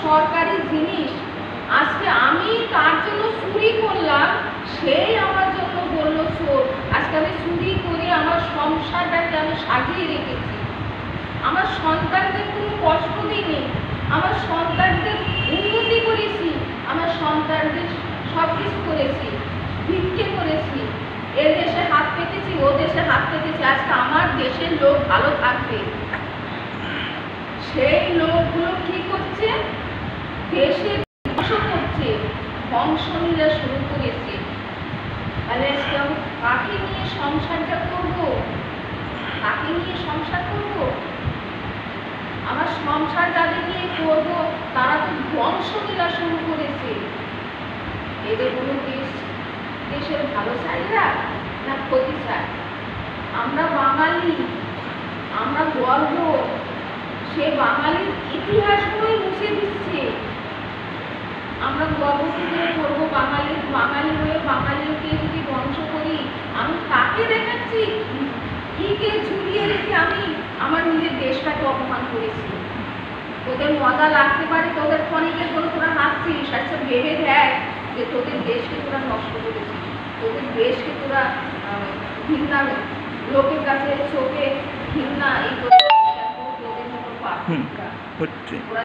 সরকারি জিনিস আজকে আমি তার জন্য চুরি করলাম, সেই আমার জন্য বললো চোর। আজকে আমি চুরি করে আমার সংসারটাকে আমি সাজিয়ে রেখেছি, আমার সন্তানদের কোনো কষ্ট দিইনি, আমার সন্তানদের উন্নতি করেছি, আমার সন্তানদের সব কিছু করেছি, ভিক্ষে করেছি, এ দেশে হাত পেতেছি, ও দেশে হাত পেতেছি। আজকে আমার দেশের লোক ভালো থাকবে, সেই লোকগুলো কি করছে? দেশে ধ্বংস করছে, বংশলীলা শুরু করেছে। তাহলে আজকে আমি কাকে নিয়ে সংসারটা করবো? কাকে নিয়ে সংসার করবো? আমার সংসার যাদের নিয়ে করবো তারা তো বংশলীলা শুরু করেছে। এদের কোনো দেশের ভালো চাইরা না ক্ষতি চায়? আমরা বাঙালি, আমরা গর্ব, সে বাঙালির ইতিহাসগুলোই মুছে দিচ্ছে। আমরা গর্ব কি করে করবো? বাঙালি হয়ে বাঙালিকে যদি ধ্বংস করি, আমি কাকে দেখাচ্ছি? কিকে ঝুলিয়ে রেখে আমি আমার নিজের দেশটাকে অপমান করেছি। তোদের মজা লাগতে পারে, তোদের ক্ষণিকের জন্য তোরা হাসছিস, আচ্ছা ভেবে দেখ যে তোদের দেশকে তোরা নষ্ট করেছিস, তোদের দেশকে তোরা ঘৃণা, লোকের কাছে চোখে ঘৃণা, এই তোদের মতো পাপ